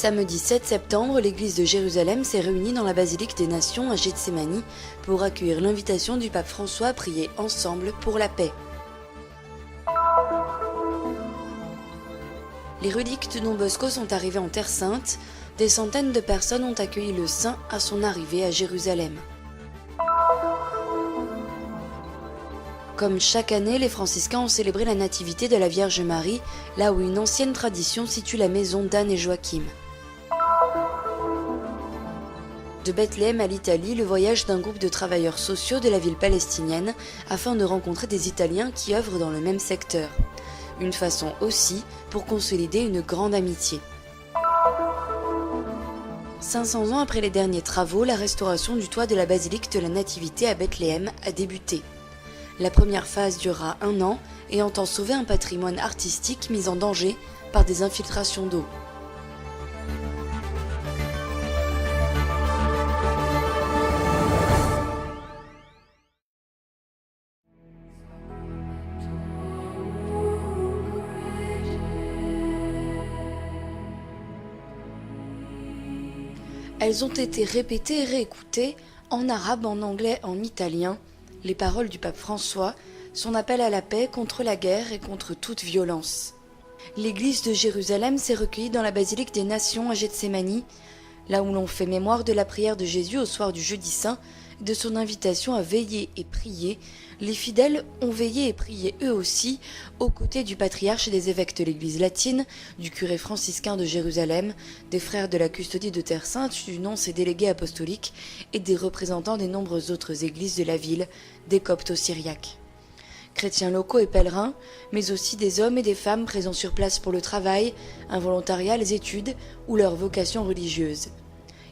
Samedi 7 septembre, l'église de Jérusalem s'est réunie dans la basilique des Nations à Gethsémani pour accueillir l'invitation du pape François à prier ensemble pour la paix. Les reliques de Don Bosco sont arrivées en Terre Sainte. Des centaines de personnes ont accueilli le saint à son arrivée à Jérusalem. Comme chaque année, les franciscains ont célébré la nativité de la Vierge Marie, là où une ancienne tradition situe la maison d'Anne et Joachim. De Bethléem à l'Italie, le voyage d'un groupe de travailleurs sociaux de la ville palestinienne afin de rencontrer des Italiens qui œuvrent dans le même secteur. Une façon aussi pour consolider une grande amitié. 500 ans après les derniers travaux, la restauration du toit de la basilique de la Nativité à Bethléem a débuté. La première phase durera 1 an et entend sauver un patrimoine artistique mis en danger par des infiltrations d'eau. Elles ont été répétées et réécoutées en arabe, en anglais, en italien, les paroles du pape François, son appel à la paix contre la guerre et contre toute violence. L'église de Jérusalem s'est recueillie dans la basilique des Nations à Gethsémani, là où l'on fait mémoire de la prière de Jésus au soir du jeudi saint, de son invitation à veiller et prier. Les fidèles ont veillé et prié eux aussi, aux côtés du patriarche et des évêques de l'église latine, du curé franciscain de Jérusalem, des frères de la custodie de Terre Sainte, du nonce et délégués apostoliques, et des représentants des nombreuses autres églises de la ville, des coptes syriaques. Chrétiens locaux et pèlerins, mais aussi des hommes et des femmes présents sur place pour le travail, un volontariat, les études ou leur vocation religieuse.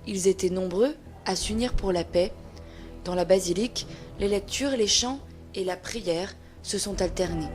Ils étaient nombreux à s'unir pour la paix. Dans la basilique, les lectures, les chants et la prière se sont alternés.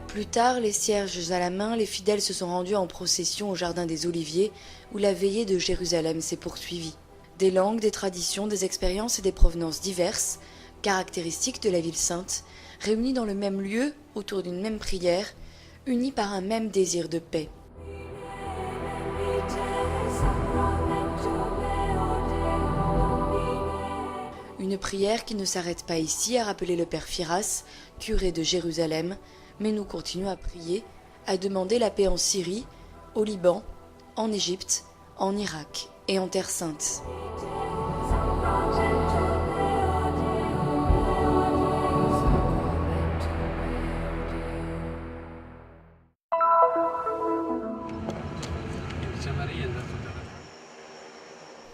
Plus tard, les cierges à la main, les fidèles se sont rendus en procession au jardin des Oliviers, où la veillée de Jérusalem s'est poursuivie. Des langues, des traditions, des expériences et des provenances diverses, caractéristiques de la ville sainte, réunis dans le même lieu, autour d'une même prière, unis par un même désir de paix. Une prière qui ne s'arrête pas ici, a rappelé le père Firas, curé de Jérusalem, mais nous continuons à prier, à demander la paix en Syrie, au Liban, en Égypte, en Irak et en Terre Sainte.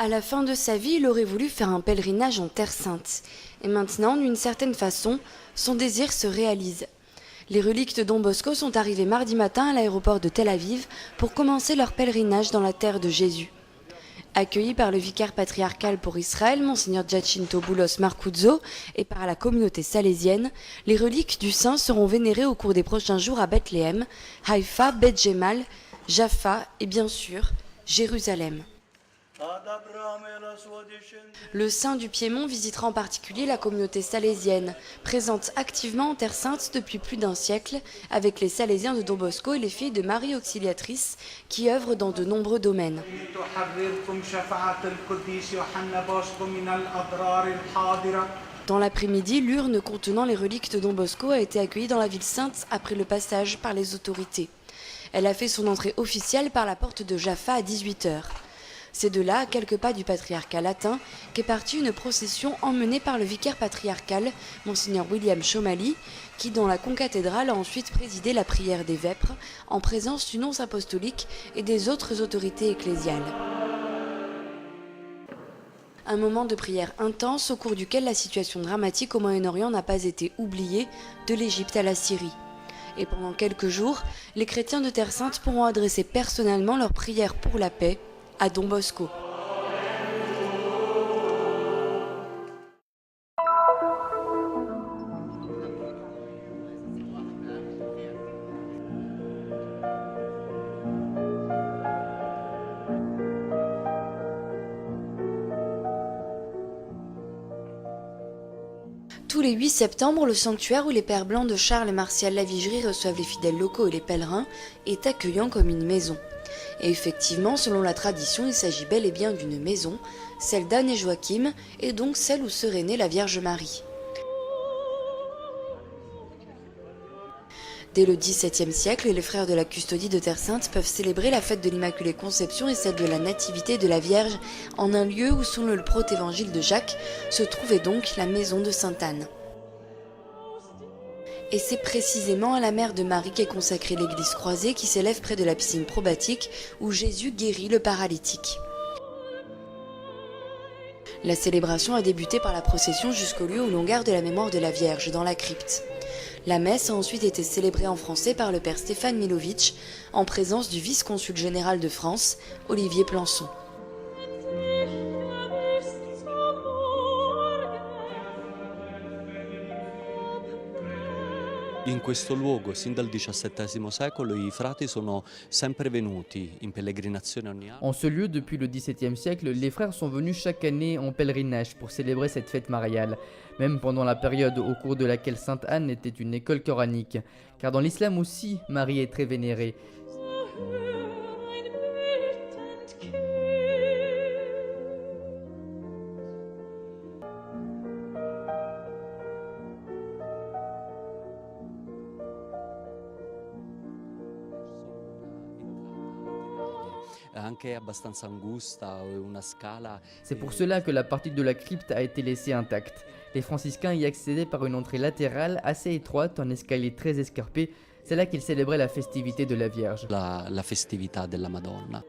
À la fin de sa vie, il aurait voulu faire un pèlerinage en Terre Sainte. Et maintenant, d'une certaine façon, son désir se réalise. Les reliques de Don Bosco sont arrivées mardi matin à l'aéroport de Tel Aviv pour commencer leur pèlerinage dans la terre de Jésus. Accueillis par le vicaire patriarcal pour Israël, Monseigneur Giacinto Boulos Marcuzzo, et par la communauté salésienne, les reliques du saint seront vénérées au cours des prochains jours à Bethléem, Haïfa, Beth Jemal, Jaffa et bien sûr, Jérusalem. Le saint du Piémont visitera en particulier la communauté salésienne, présente activement en Terre Sainte depuis plus d'1 siècle, avec les Salésiens de Don Bosco et les filles de Marie Auxiliatrice, qui œuvrent dans de nombreux domaines. Dans l'après-midi, l'urne contenant les reliques de Don Bosco a été accueillie dans la ville sainte après le passage par les autorités. Elle a fait son entrée officielle par la porte de Jaffa à 18h. C'est de là, à quelques pas du patriarcat latin, qu'est partie une procession emmenée par le vicaire patriarcal, Monseigneur William Chomali, qui dans la concathédrale a ensuite présidé la prière des vêpres, en présence du nonce apostolique et des autres autorités ecclésiales. Un moment de prière intense au cours duquel la situation dramatique au Moyen-Orient n'a pas été oubliée, de l'Égypte à la Syrie. Et pendant quelques jours, les chrétiens de Terre Sainte pourront adresser personnellement leurs prières pour la paix à Don Bosco. les 8 septembre, le sanctuaire où les pères blancs de Charles et Martial Lavigerie reçoivent les fidèles locaux et les pèlerins est accueillant comme une maison. Et effectivement, selon la tradition, il s'agit bel et bien d'une maison, celle d'Anne et Joachim, et donc celle où serait née la Vierge Marie. Dès le XVIIe siècle, les frères de la Custodie de Terre Sainte peuvent célébrer la fête de l'Immaculée Conception et celle de la Nativité de la Vierge en un lieu où, selon le protévangile de Jacques, se trouvait donc la maison de Sainte-Anne. Et c'est précisément à la mère de Marie qu'est consacrée l'église croisée qui s'élève près de la piscine probatique où Jésus guérit le paralytique. La célébration a débuté par la procession jusqu'au lieu où l'on garde la mémoire de la Vierge, dans la crypte. La messe a ensuite été célébrée en français par le père Stéphane Milovitch, en présence du vice-consul général de France, Olivier Plançon. In questo luogo, sin dal XVII secolo, i frati sono sempre venuti in pellegrinazione ogni anno. En ce lieu, depuis le XVIIe siècle, les frères sont venus chaque année en pèlerinage pour célébrer cette fête mariale, même pendant la période au cours de laquelle Sainte Anne était une école coranique, car dans l'islam aussi, Marie est très vénérée. Anche abbastanza angusta, una scala. C'est pour cela que la partie de la crypte a été laissée intacte. Les franciscains y accédaient par une entrée latérale assez étroite, un escalier très escarpé. C'est là qu'ils célébraient la festivité de la Vierge. La festività della Madonna.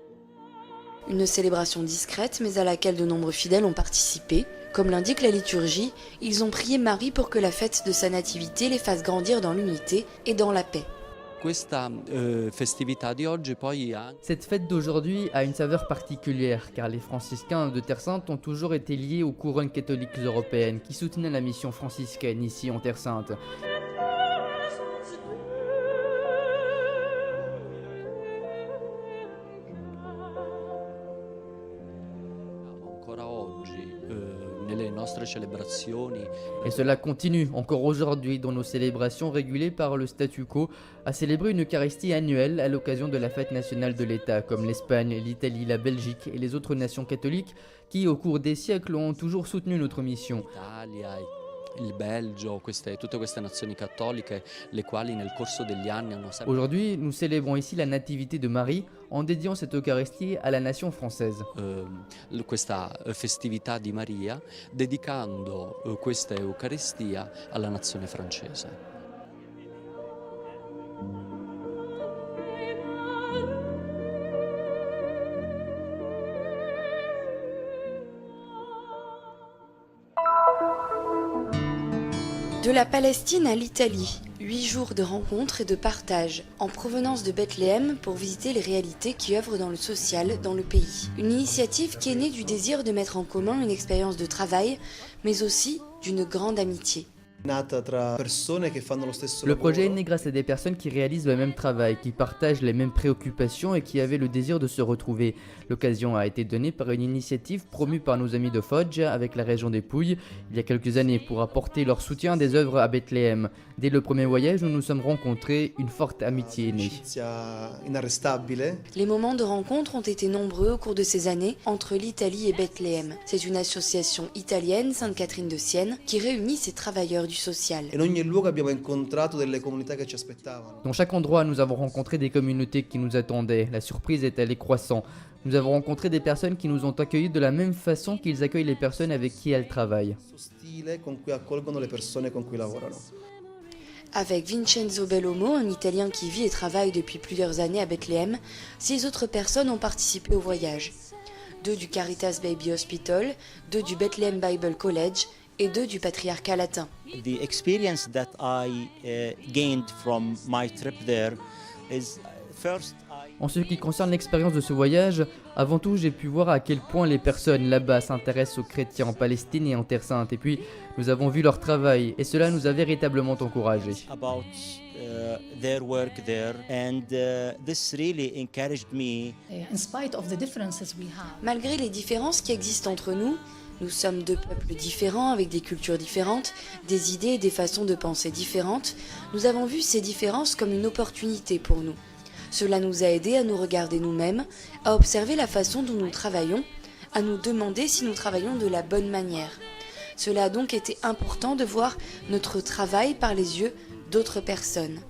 Une célébration discrète mais à laquelle de nombreux fidèles ont participé. Comme l'indique la liturgie, ils ont prié Marie pour que la fête de sa nativité les fasse grandir dans l'unité et dans la paix. Cette fête d'aujourd'hui a une saveur particulière car les franciscains de Terre Sainte ont toujours été liés aux couronnes catholiques européennes qui soutenaient la mission franciscaine ici en Terre Sainte. Et cela continue encore aujourd'hui dans nos célébrations régulées par le statu quo à célébrer une Eucharistie annuelle à l'occasion de la fête nationale de l'État comme l'Espagne, l'Italie, la Belgique et les autres nations catholiques qui au cours des siècles ont toujours soutenu notre mission. Il Belgio, tutte queste nazioni cattoliche, le quali nel corso degli anni hanno sempre... Aujourd'hui, nous célébrons ici la Nativité de Marie en dédiant cette Eucharistie à la nation française. Questa festività di Maria, dedicando questa Eucaristia alla nazione francese. De la Palestine à l'Italie, 8 jours de rencontres et de partage, en provenance de Bethléem pour visiter les réalités qui œuvrent dans le social dans le pays. Une initiative qui est née du désir de mettre en commun une expérience de travail, mais aussi d'une grande amitié. Le projet est né grâce à des personnes qui réalisent le même travail, qui partagent les mêmes préoccupations et qui avaient le désir de se retrouver. L'occasion a été donnée par une initiative promue par nos amis de Foggia avec la région des Pouilles il y a quelques années pour apporter leur soutien à des œuvres à Bethléem. Dès le premier voyage, nous nous sommes rencontrés, une forte amitié est née. Les moments de rencontre ont été nombreux au cours de ces années entre l'Italie et Bethléem. C'est une association italienne, Sainte Catherine de Sienne, qui réunit ces travailleurs du social. Dans chaque endroit, nous avons rencontré des communautés qui nous attendaient. La surprise est allée croissant. Nous avons rencontré des personnes qui nous ont accueillis de la même façon qu'ils accueillent les personnes avec qui elles travaillent. Avec Vincenzo Bellomo, un Italien qui vit et travaille depuis plusieurs années à Bethléem, 6 autres personnes ont participé au voyage. 2 du Caritas Baby Hospital, 2 du Bethlehem Bible College et 2 du Patriarcat latin. The experience that I gained from my trip there is first. En ce qui concerne l'expérience de ce voyage, avant tout j'ai pu voir à quel point les personnes là-bas s'intéressent aux chrétiens en Palestine et en Terre Sainte. Et puis nous avons vu leur travail et cela nous a véritablement encouragés. Their work there and this really encouraged me. Malgré les différences qui existent entre nous, Nous sommes deux peuples différents, avec des cultures différentes, des idées et des façons de penser différentes. Nous avons vu ces différences comme une opportunité pour nous. Cela nous a aidés à nous regarder nous-mêmes, à observer la façon dont nous travaillons, à nous demander si nous travaillons de la bonne manière. Cela a donc été important de voir notre travail par les yeux d'autres personnes.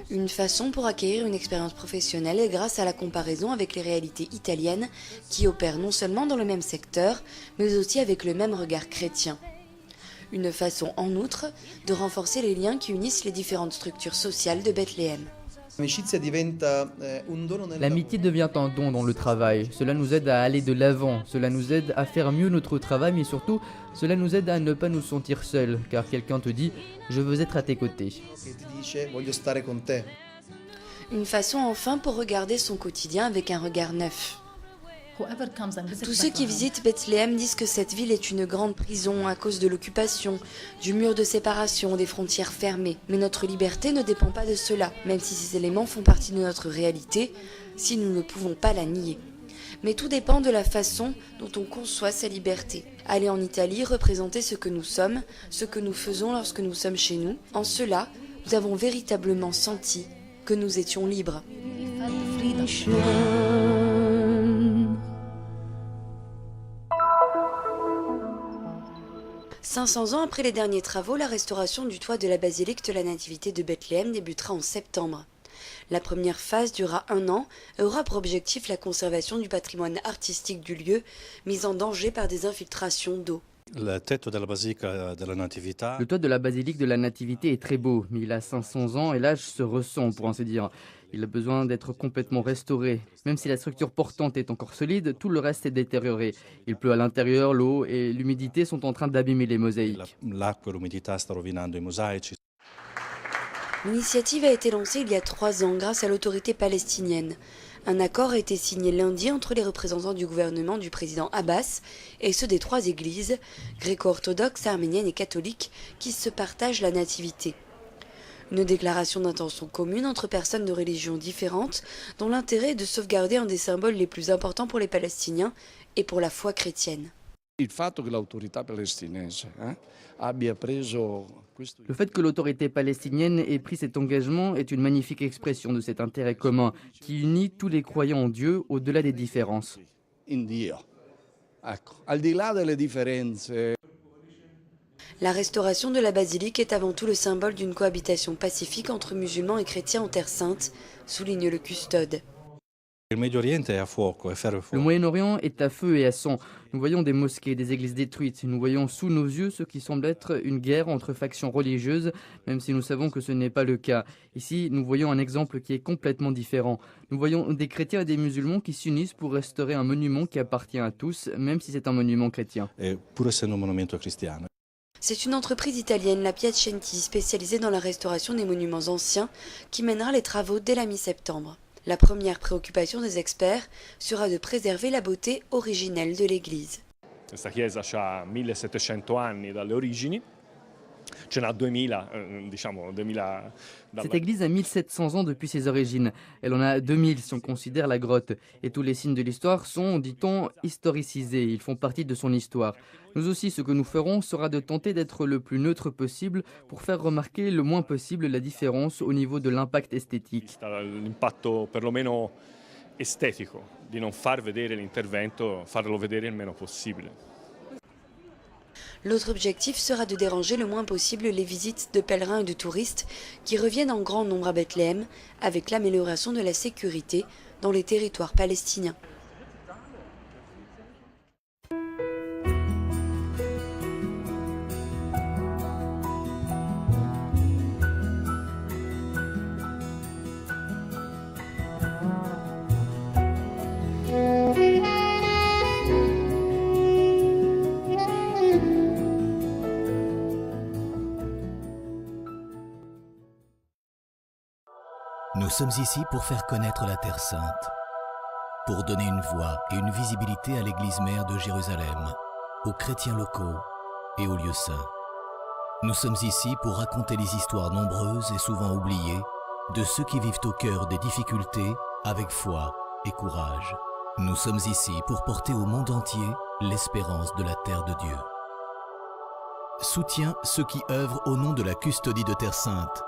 Une façon pour acquérir une expérience professionnelle est grâce à la comparaison avec les réalités italiennes qui opèrent non seulement dans le même secteur, mais aussi avec le même regard chrétien. Une façon en outre de renforcer les liens qui unissent les différentes structures sociales de Bethléem. L'amitié devient un don dans le travail. Cela nous aide à aller de l'avant, cela nous aide à faire mieux notre travail, mais surtout, cela nous aide à ne pas nous sentir seuls, car quelqu'un te dit « je veux être à tes côtés ». Une façon enfin pour regarder son quotidien avec un regard neuf. Tous ceux qui visitent Bethléem disent que cette ville est une grande prison à cause de l'occupation, du mur de séparation, des frontières fermées. Mais notre liberté ne dépend pas de cela, même si ces éléments font partie de notre réalité, si nous ne pouvons pas la nier. Mais tout dépend de la façon dont on conçoit sa liberté. Aller en Italie représenter ce que nous sommes, ce que nous faisons lorsque nous sommes chez nous. En cela, nous avons véritablement senti que nous étions libres. 500 ans après les derniers travaux, la restauration du toit de la basilique de la Nativité de Bethléem débutera en septembre. La première phase durera 1 an et aura pour objectif la conservation du patrimoine artistique du lieu, mis en danger par des infiltrations d'eau. Le toit de la basilique de la Nativité est très beau, mais il a 500 ans et l'âge se ressent pour ainsi dire. Il a besoin d'être complètement restauré. Même si la structure portante est encore solide, tout le reste est détérioré. Il pleut à l'intérieur, l'eau et l'humidité sont en train d'abîmer les mosaïques. L'initiative a été lancée il y a 3 ans grâce à l'autorité palestinienne. Un accord a été signé lundi entre les représentants du gouvernement du président Abbas et ceux des 3 églises, gréco-orthodoxes, arméniennes et catholiques, qui se partagent la nativité. Une déclaration d'intention commune entre personnes de religions différentes, dont l'intérêt est de sauvegarder un des symboles les plus importants pour les Palestiniens et pour la foi chrétienne. Le fait que l'autorité palestinienne ait pris cet engagement est une magnifique expression de cet intérêt commun qui unit tous les croyants en Dieu au-delà des différences. La restauration de la basilique est avant tout le symbole d'une cohabitation pacifique entre musulmans et chrétiens en Terre Sainte, souligne le custode. Le Moyen-Orient est à feu et à sang. Nous voyons des mosquées, des églises détruites. Nous voyons sous nos yeux ce qui semble être une guerre entre factions religieuses, même si nous savons que ce n'est pas le cas. Ici, nous voyons un exemple qui est complètement différent. Nous voyons des chrétiens et des musulmans qui s'unissent pour restaurer un monument qui appartient à tous, même si c'est un monument chrétien. C'est une entreprise italienne, la Piacenti, spécialisée dans la restauration des monuments anciens, qui mènera les travaux dès la mi-septembre. La première préoccupation des experts sera de préserver la beauté originelle de l'église. Questa chiesa ha 1700 anni dalle origini. Ce n'ha 2000, 2000. Cette église a 1700 ans depuis ses origines. Elle en a 2000 si on considère la grotte. Et tous les signes de l'histoire sont, dit-on, historicisés. Ils font partie de son histoire. Nous aussi, ce que nous ferons sera de tenter d'être le plus neutre possible pour faire remarquer le moins possible la différence au niveau de l'impact esthétique. L'impatto perlomeno estetico, di non far vedere l'intervento, farlo vedere il meno possibile. L'autre objectif sera de déranger le moins possible les visites de pèlerins et de touristes qui reviennent en grand nombre à Bethléem avec l'amélioration de la sécurité dans les territoires palestiniens. Nous sommes ici pour faire connaître la Terre Sainte, pour donner une voix et une visibilité à l'Église mère de Jérusalem, aux chrétiens locaux et aux lieux saints. Nous sommes ici pour raconter les histoires nombreuses et souvent oubliées de ceux qui vivent au cœur des difficultés avec foi et courage. Nous sommes ici pour porter au monde entier l'espérance de la terre de Dieu. Soutiens ceux qui œuvrent au nom de la custodie de Terre Sainte